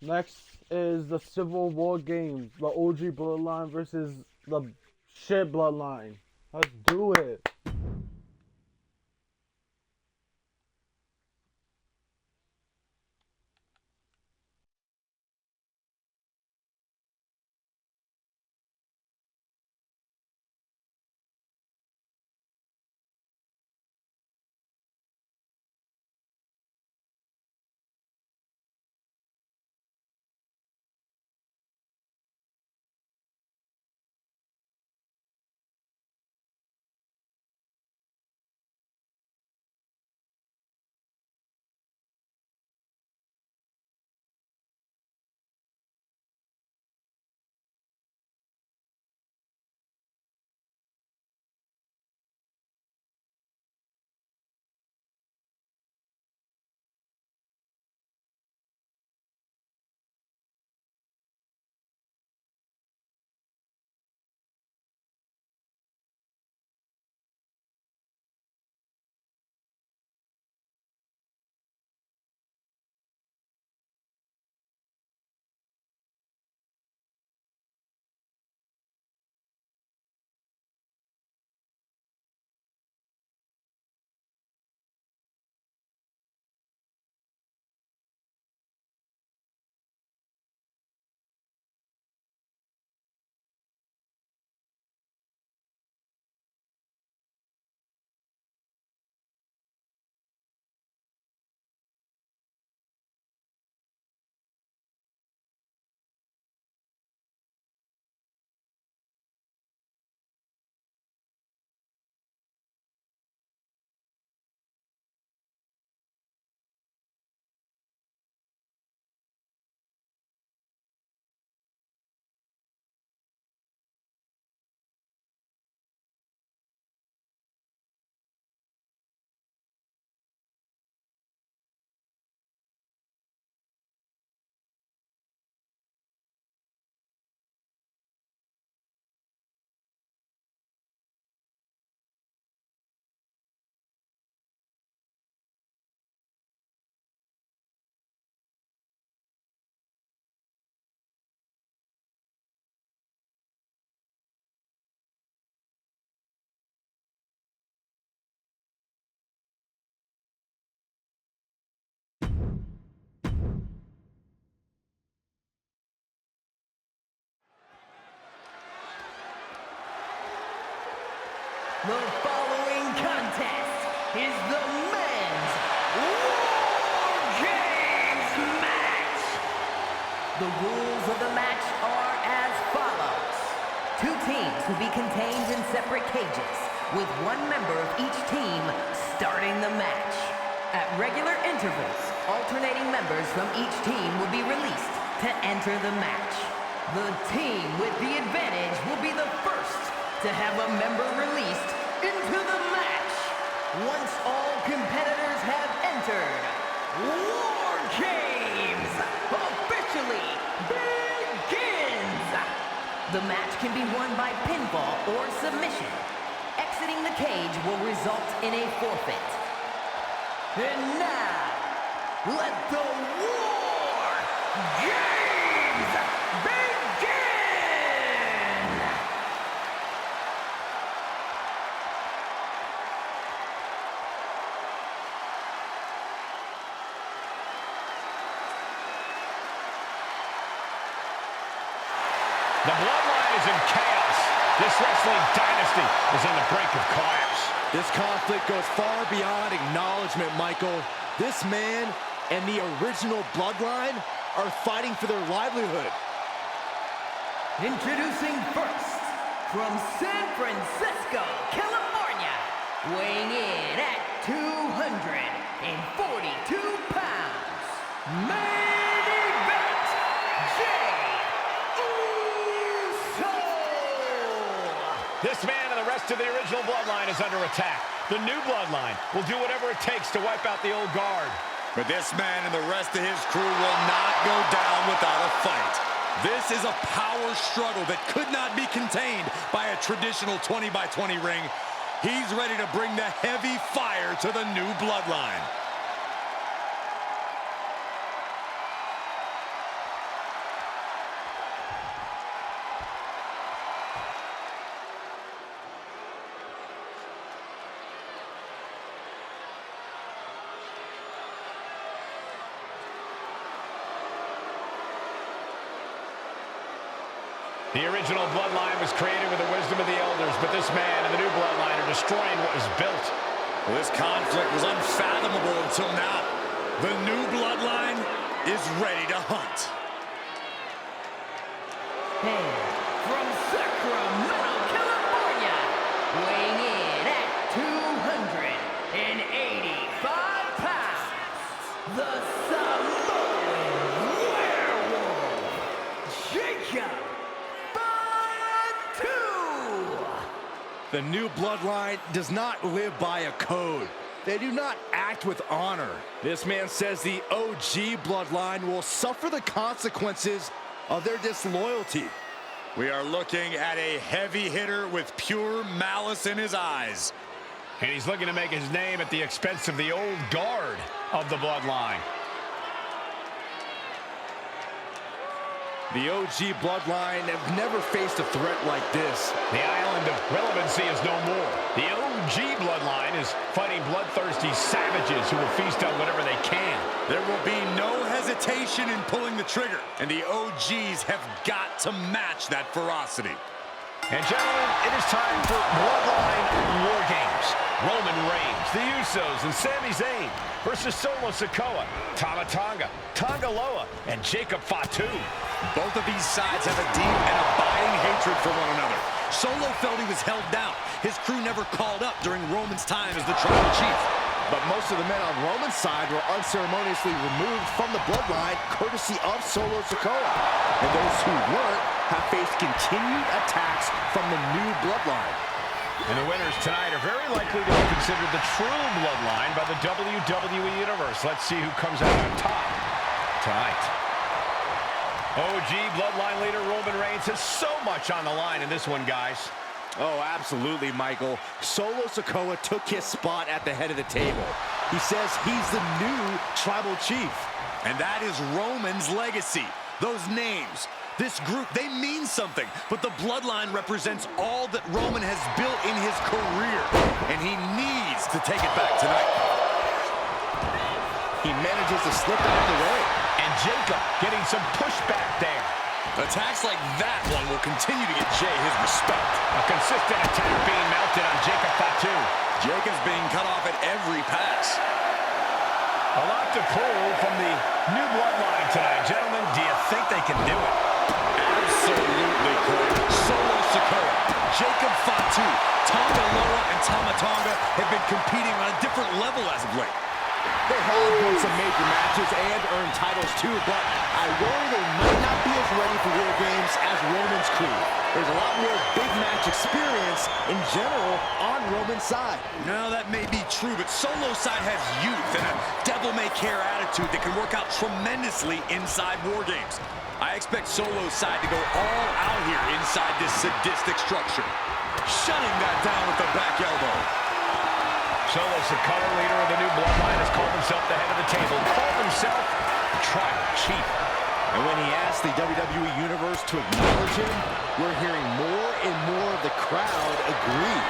Next is the Civil War games, the OG Bloodline versus the shit Bloodline. Let's do it. The following contest is the men's WarGames match. The rules of the match are as follows. 2 teams will be contained in separate cages, with 1 member of each team starting the match. At regular intervals, alternating members from each team will be released to enter the match. The team with the advantage will be the first to have a member released into the match. Once all competitors have entered, WarGames officially begins. The match can be won by pinfall or submission. Exiting the cage will result in a forfeit. And now, let the WarGames begin! The Bloodline is in chaos. This wrestling dynasty is on the brink of collapse. This conflict goes far beyond acknowledgement, Michael. This man and the original Bloodline are fighting for their livelihood. Introducing first, from San Francisco, California, weighing in at 242 pounds, main event, This man and the rest of the original Bloodline is under attack. The new Bloodline will do whatever it takes to wipe out the old guard. But this man and the rest of his crew will not go down without a fight. This is a power struggle that could not be contained by a traditional 20-by-20 ring. He's ready to bring the heavy fire to the new Bloodline. The original Bloodline was created with the wisdom of the elders, but this man and the new Bloodline are destroying what was built. Well, this conflict was unfathomable until now. The new Bloodline is ready to hunt. And from Sacramento, California, weighing in at 285 pounds, the Samoan Werewolf, Jacob Fatu! The new Bloodline does not live by a code. They do not act with honor. This man says the OG Bloodline will suffer the consequences of their disloyalty. We are looking at a heavy hitter with pure malice in his eyes. And he's looking to make his name at the expense of the old guard of the Bloodline. The OG Bloodline have never faced a threat like this. The island of relevancy is no more. The OG Bloodline is fighting bloodthirsty savages who will feast on whatever they can. There will be no hesitation in pulling the trigger, and the OGs have got to match that ferocity. And gentlemen, it is time for Bloodline WarGames. Roman Reigns, the Usos, and Sami Zayn versus Solo Sikoa, Tama Tonga, Tonga Loa, and Jacob Fatu. Both of these sides have a deep and abiding hatred for one another. Solo felt he was held down. His crew never called up during Roman's time as the tribal chief. But most of the men on Roman's side were unceremoniously removed from the Bloodline courtesy of Solo Sikoa. And those who weren't have faced continued attacks from the new Bloodline. And the winners tonight are very likely to be considered the true Bloodline by the WWE Universe. Let's see who comes out on top tonight. OG Bloodline leader Roman Reigns has so much on the line in this one, guys. Oh, absolutely, Michael. Solo Sikoa took his spot at the head of the table. He says he's the new tribal chief. And that is Roman's legacy. Those names, this group, they mean something. But the Bloodline represents all that Roman has built in his career. And he needs to take it back tonight. He manages to slip out of the way. And Jacob getting some pushback there. Attacks like that one will continue to get Jay his respect. A consistent attack being mounted on Jacob Fatu. Jacob's being cut off at every pass. A lot to pull from the new Bloodline tonight. Gentlemen, do you think they can do it? Absolutely, Corey. Solo Sikoa, Jacob Fatu, Tonga Loa, and Tama Tonga have been competing on a different level as of late. They have won some major matches and earned titles too, but I worry they might not be as ready for WarGames as Roman's crew. There's a lot more big match experience in general on Roman's side. No, that may be true, but Solo's side has youth and a devil-may-care attitude that can work out tremendously inside WarGames. I expect Solo's side to go all out here inside this sadistic structure. Shutting that down with the back elbow. Solo Sikoa, leader of the new Bloodline, has called himself the head of the table, called himself the tribal chief. And when he asked the WWE Universe to acknowledge him, we're hearing more and more of the crowd agree.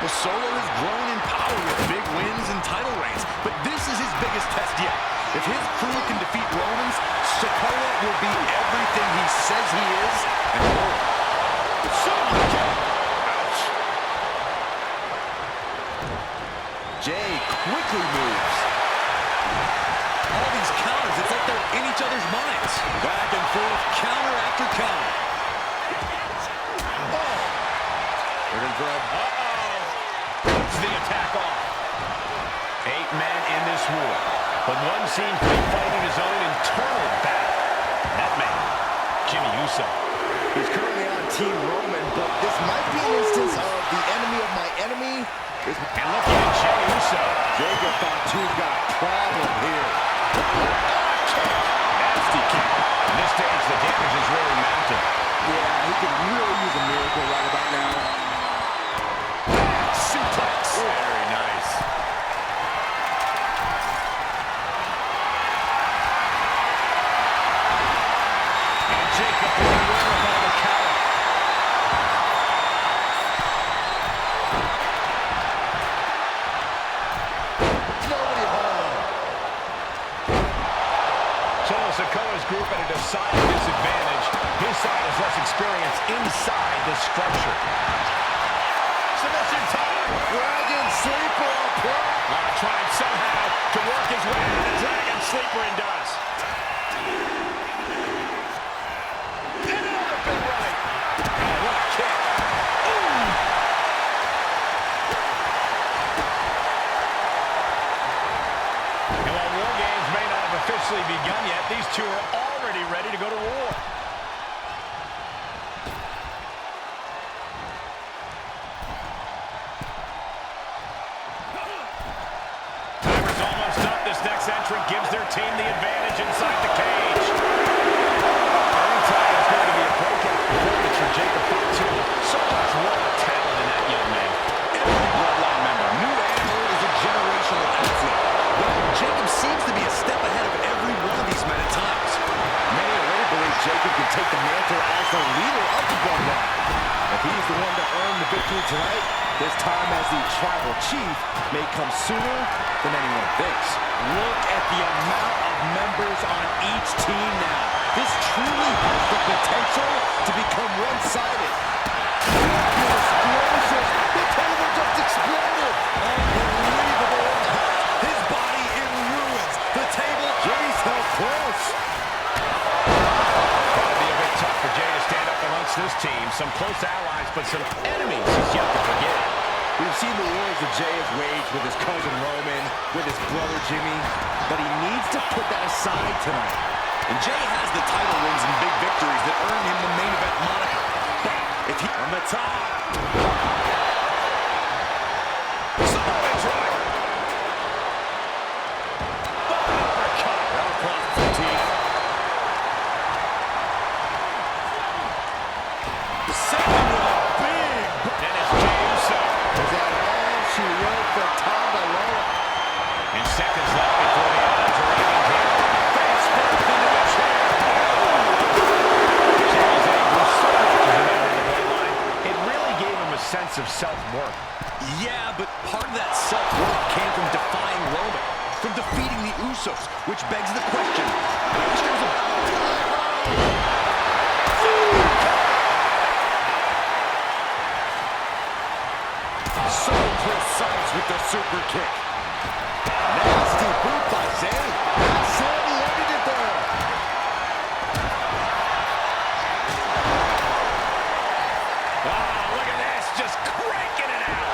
Well, Solo has grown in power with big wins and title reigns, but this is his biggest test yet. If his crew can defeat Roman's, Sikoa will be everything he says he is and more. Ouch. Jay quickly moves. All these counters, it's like they're in each other's minds. Back and forth, counter after counter. Oh! Looking for a... Puts the attack off. 8 men in this war, but one seems to be fighting his own internal battle. That man, Jimmy Uso. He's currently on Team Roman, but this might be an instance of the enemy of my enemy. And looking at Jey Uso. Jacob Fatu's got a problem here. Nasty kick. At this stage, the damage is really mounted. Yeah, he could really use a miracle right about now. Suplex. Very nice. And Jacob will be wonderful to counter. Nobody home. Solo Sikoa's group at a decided disadvantage. His side has less experience inside this structure. Submission time. Dragon sleeper applied. Trying somehow to work his way into the Dragon sleeper and does. And another big right. Oh, what a kick. Ooh. And while WarGames may not have officially begun yet, these two are already ready to go to war. This next entrant gives their team the advantage inside the cage. Every time it's going to be a breakout performance for Jacob Fatu. So much raw talent in that young man. Every Bloodline member, new and old, is a generational athlete. Well, Jacob seems to be a step ahead of every one of these men at times. Many already believe Jacob can take the mantle as the leader of the Bloodline. If he's the one to earn the victory tonight, his time as the tribal chief may come sooner than anyone thinks. Look at the amount of members on each team now. This truly has the potential to become one-sided. Explosion! The table just exploded! Unbelievable impact. His body in ruins. The table, Jay's held close. That'll be a bit tough for Jay to stand up amongst this team. Some close allies, but some enemies he's yet to forget. We've seen the wars that Jay has waged with his cousin Roman, with his brother Jimmy, but he needs to put that aside tonight. and Jay has the title wins and big victories that earn him the main event moniker. But if he on the top. Samoan driver. Uppercut right across the teeth. The second one, big. And it's Jey Uso. Is that all she wrote for Tonga Loa? And seconds left before the odds are even here. Face first into the chair. Jey's able so much as a member of the Bloodline. It really gave him a sense of self-worth. Yeah, but part of that self-worth came from defying Roman, from defeating the Usos, which begs the question, which goes so precise with the super kick. Nasty boot by Zayn. Sandy ended it there. Oh, look at this, just cranking it out.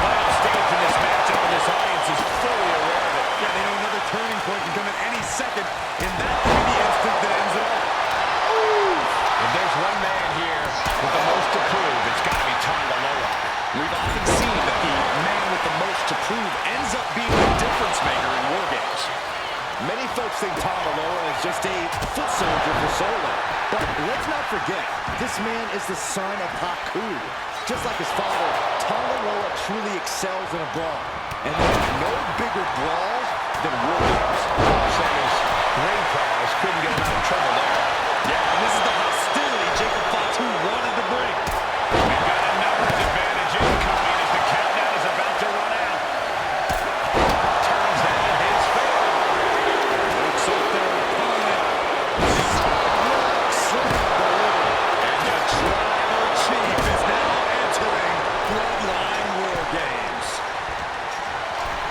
Final stage in this matchup, and this audience is fully aware of it. Yeah, they know another turning point can come at any second, and that could be the instant that ends it all. If there's one man here with the most to prove, it's got to be Tonga Loa. We've often seen that the man with the most to prove ends up being the difference maker in WarGames. Many folks think Tonga Loa is just a foot soldier for Solo. But let's not forget, this man is the son of Haku. Just like his father, Tonga Loa truly excels in a brawl. And there's no bigger brawl than WarGames. Sayers, ring prowess couldn't get him out of trouble there. Yeah, and this is the hostility Jacob Fatu wanted to bring. We've got a numbers advantage incoming as the countdown is about to run out. Turns that in his favor. Looks at their opponent. And the tribal chief is now entering Bloodline WarGames.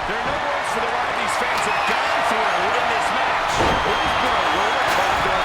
There are no words for the ride these fans have gone through in this match. It has been a roller coaster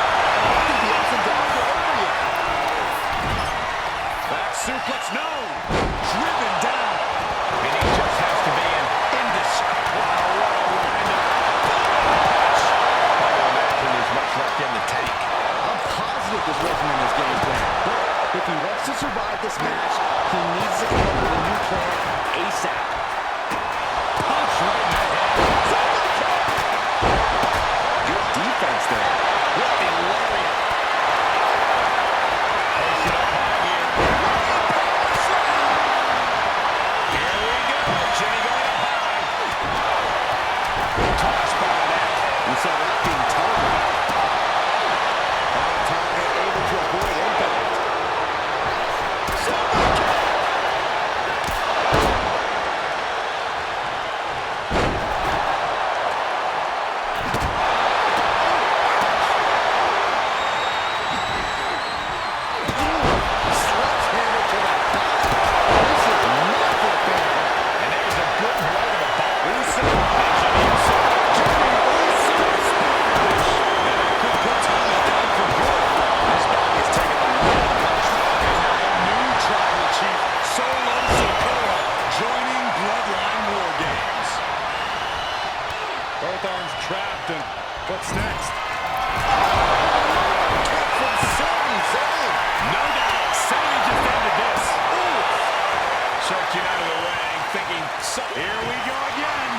trapped, and what's next? From Sami Zayn. No doubt, Sami just ended this. Searching out of the ring, thinking, Here we go again.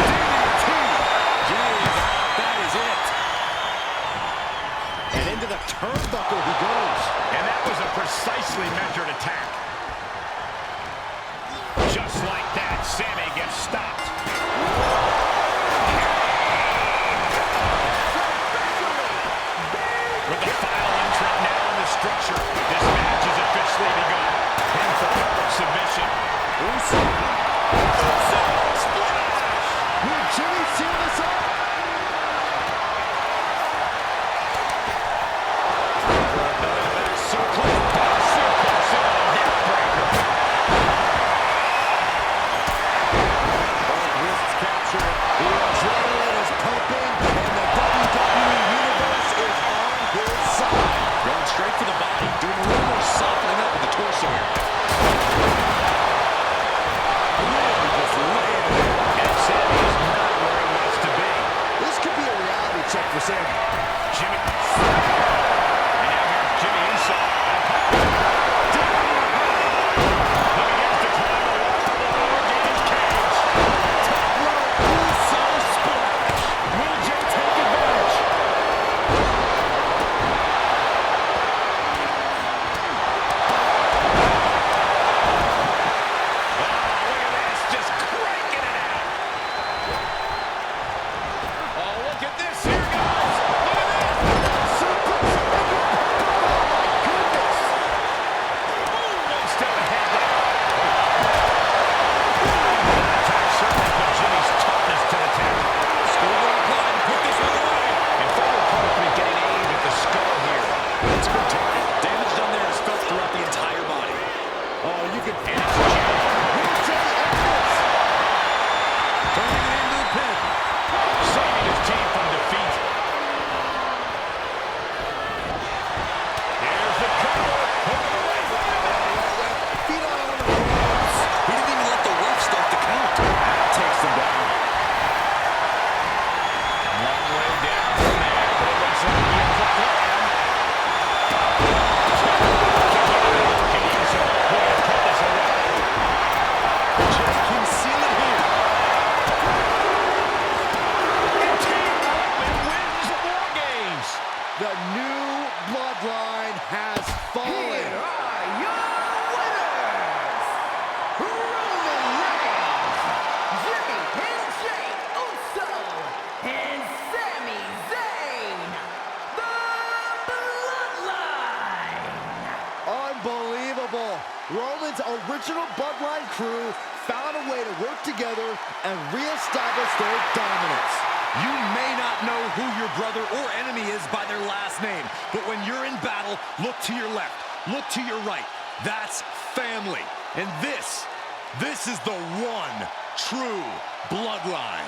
DDT. Jeez, that is it. And into the turnbuckle he goes. and that was a precisely measured attack. Just like that, Sami gets stopped. With the final entrant now in the structure, this match has officially begun. Pinfall, submission. Uso. Splash. Will Jimmy seal this up? The new Bloodline has fallen. Here are your winners, Roman Reigns, Jimmy and Jey Uso, and Sami Zayn, the Bloodline. Unbelievable. Roman's original Bloodline crew found a way to work together and reestablish their dominance. You may not know who your brother or enemy is by their last name, but when you're in battle, look to your left, look to your right. That's family. And this is the one true Bloodline.